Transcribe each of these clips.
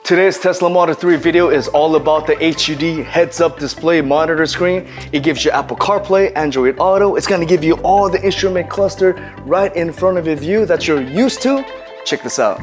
Today's Tesla Model 3 video is all about the HUD heads-up display monitor screen. It gives you Apple CarPlay, Android Auto. It's gonna give you all the instrument cluster right in front of your view that you're used to. Check this out.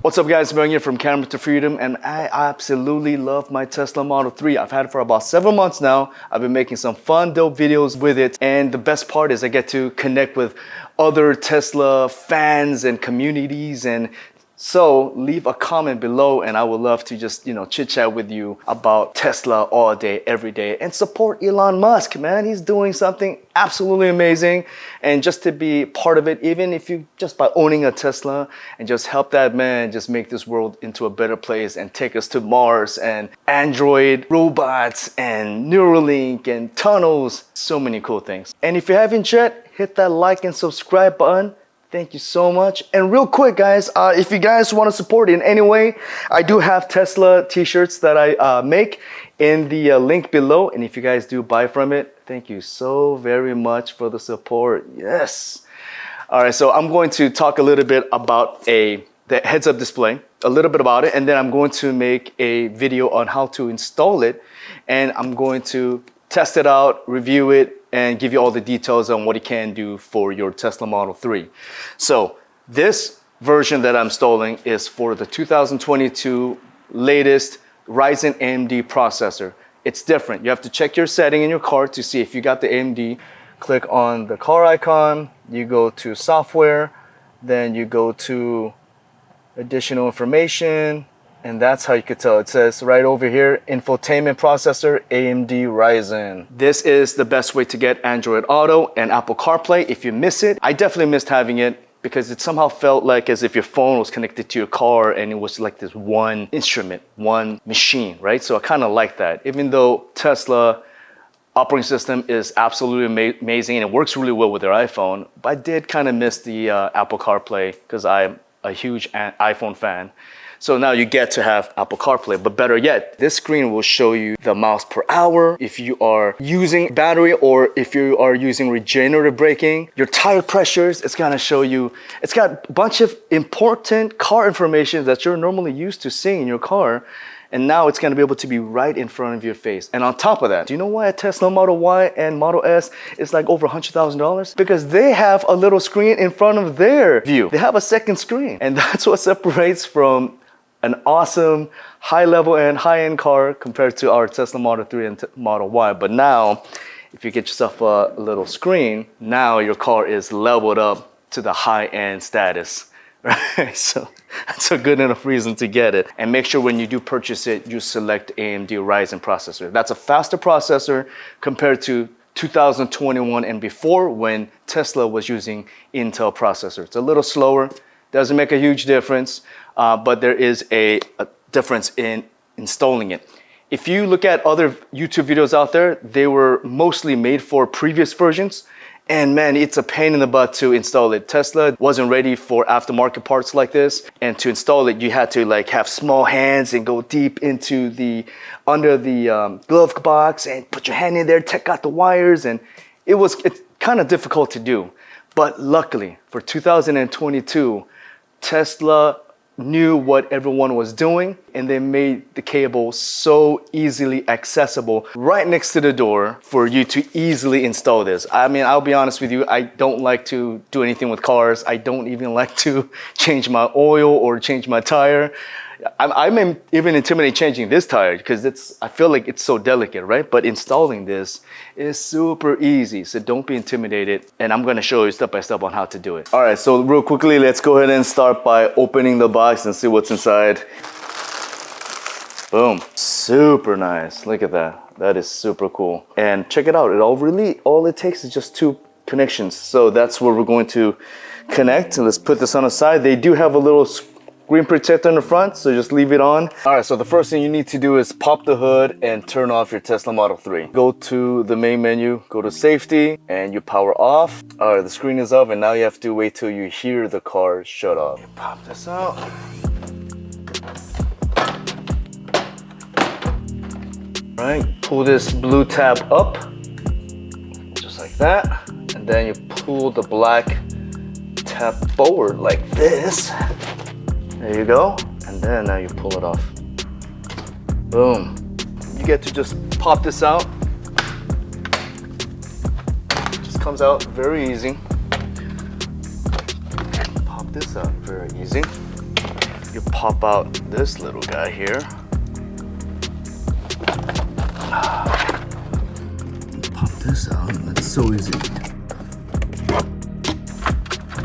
What's up guys, I'm here from Camera to Freedom, and I absolutely love my Tesla Model 3. I've had it for about several months now. I've been making some fun, dope videos with it, and the best part is I get to connect with other Tesla fans and communities. And so leave a comment below and I would love to just, chit chat with you about Tesla all day, every day, and support Elon Musk, man. He's doing something absolutely amazing. And just to be part of it, even if you just by owning a Tesla and just help that man just make this world into a better place and take us to Mars and Android robots and Neuralink and tunnels, so many cool things. And if you haven't yet, hit that like and subscribe button. Thank you so much. And real quick, guys, if you guys want to support in any way, I do have Tesla t-shirts that I make in the link below. And if you guys do buy from it, thank you so very much for the support. Yes. All right, so I'm going to talk a little bit about the heads-up display, a little bit about it, and then I'm going to make a video on how to install it. And I'm going to test it out, review it, and give you all the details on what it can do for your Tesla Model 3. So this version that I'm installing is for the 2022 latest Ryzen AMD processor. It's different. You have to check your setting in your car to see if you got the AMD. Click on the car icon, you go to software, then you go to additional information, and that's how you could tell. It says right over here, infotainment processor, AMD Ryzen. This is the best way to get Android Auto and Apple CarPlay. If you miss it, I definitely missed having it because it somehow felt like as if your phone was connected to your car and it was like this one instrument, one machine, right? So I kind of like that. Even though Tesla operating system is absolutely amazing and it works really well with their iPhone, but I did kind of miss the Apple CarPlay because I'm a huge iPhone fan. So now you get to have Apple CarPlay, but better yet, this screen will show you the miles per hour, if you are using battery or if you are using regenerative braking, your tire pressures, it's gonna show you, it's got a bunch of important car information that you're normally used to seeing in your car. And now it's gonna be able to be right in front of your face. And on top of that, do you know why a Tesla Model Y and Model S is like over $100,000? Because they have a little screen in front of their view. They have a second screen. And that's what separates from an awesome high-level and high-end car compared to our Tesla Model 3 and Model Y. But now, if you get yourself a little screen, now your car is leveled up to the high-end status, right? So that's a good enough reason to get it. And make sure when you do purchase it, you select AMD Ryzen processor. That's a faster processor compared to 2021 and before when Tesla was using Intel processor. It's a little slower, doesn't make a huge difference. But there is a difference in installing it. If you look at other YouTube videos out there, they were mostly made for previous versions. And man, it's a pain in the butt to install it. Tesla wasn't ready for aftermarket parts like this. And to install it, you had to like have small hands and go deep into under the glove box and put your hand in there, take out the wires. And it's kind of difficult to do. But luckily for 2022, Tesla knew what everyone was doing and they made the cable so easily accessible right next to the door for you to easily install this. I mean, I'll be honest with you, I don't like to do anything with cars. I don't even like to change my oil or change my tire. I'm even intimidated changing this tire because I feel like it's so delicate, right? But installing this is super easy, so don't be intimidated. And I'm gonna show you step by step on how to do it. All right, so real quickly, let's go ahead and start by opening the box and see what's inside. Boom, super nice, look at that. That is super cool. And check it out, all it takes is just 2 connections. So that's where we're going to connect. And let's put this on the side. They do have a little screen protector in the front, so just leave it on. All right, so the first thing you need to do is pop the hood and turn off your Tesla Model 3. Go to the main menu, go to safety, and you power off. All right, the screen is up, and now you have to wait till you hear the car shut off. You pop this out. All right, pull this blue tab up, just like that, and then you pull the black tap forward like this. There you go. And then now you pull it off. Boom. You get to just pop this out. Just comes out very easy. Pop this out very easy. You pop out this little guy here. Pop this out. That's so easy.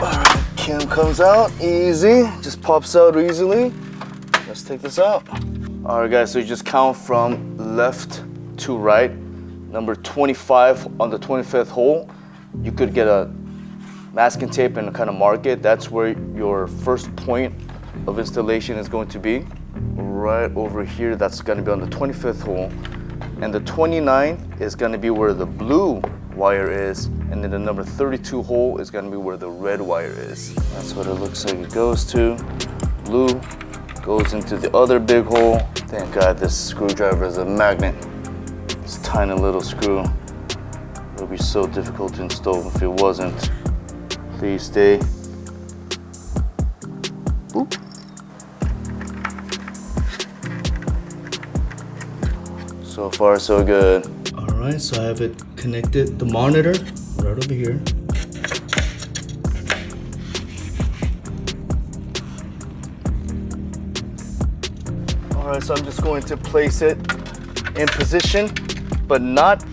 Alright, cam comes out easy. Just pops out easily. Let's take this out. Alright guys, so you just count from left to right. Number 25 on the 25th hole. You could get a masking tape and kind of mark it. That's where your first point of installation is going to be. Right over here, that's going to be on the 25th hole. And the 29th is going to be where the blue wire is. And then the number 32 hole is going to be where the red wire is. That's what it looks like it goes to. Blue goes into the other big hole. Thank God this screwdriver is a magnet. This tiny little screw. It would be so difficult to install if it wasn't. Please stay. Boop. So far, so good. All right, so I have it connected, the monitor right over here. All right, so I'm just going to place it in position, but not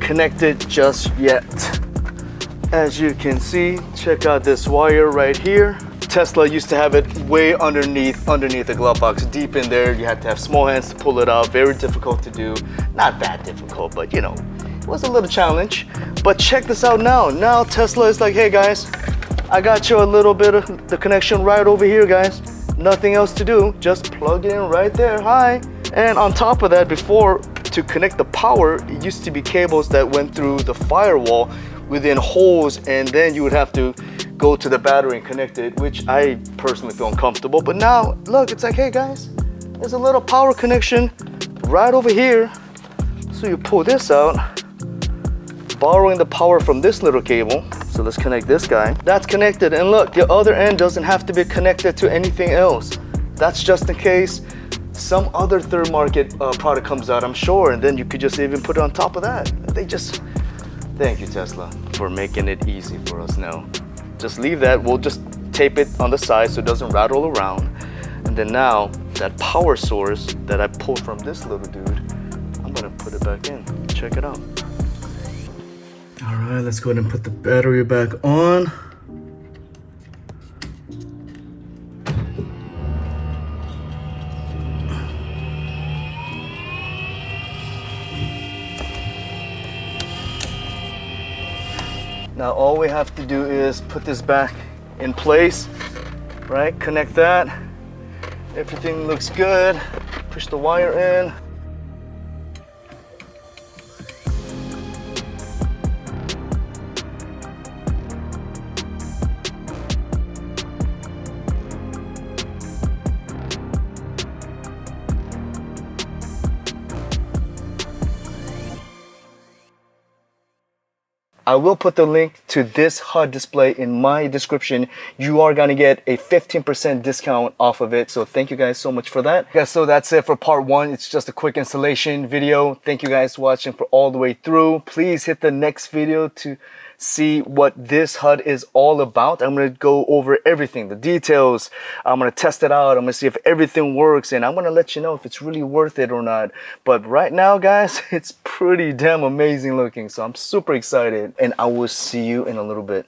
connected just yet. As you can see, check out this wire right here. Tesla used to have it way underneath the glove box, deep in there. You had to have small hands to pull it out. Very difficult to do. Not that difficult, but you know, it was a little challenge. But check this out now. Now Tesla is like, hey guys, I got you a little bit of the connection right over here, guys. Nothing else to do. Just plug it in right there. Hi. And on top of that, before, to connect the power, it used to be cables that went through the firewall within holes, and then you would have to go to the battery and connect it, which I personally feel uncomfortable. But now, look, it's like, hey guys, there's a little power connection right over here. So you pull this out, borrowing the power from this little cable. So let's connect this guy. That's connected, and look, the other end doesn't have to be connected to anything else. That's just in case some other third market product comes out, I'm sure, and then you could just even put it on top of that. Thank you, Tesla, for making it easy for us now. Just leave that. We'll just tape it on the side so it doesn't rattle around. And then now, that power source that I pulled from this little dude, I'm gonna put it back in. Check it out. All right, let's go ahead and put the battery back on. Now all we have to do is put this back in place, right? Connect that. Everything looks good. Push the wire in. I will put the link to this HUD display in my description. You are gonna get a 15% discount off of it. So thank you guys so much for that. Yeah, so that's it for part one. It's just a quick installation video. Thank you guys for watching for all the way through. Please hit the next video to see what this HUD is all about. I'm gonna go over everything, the details. I'm gonna test it out. I'm gonna see if everything works, and I'm gonna let you know if it's really worth it or not. But right now, guys, it's pretty damn amazing looking. So I'm super excited, and I will see you in a little bit.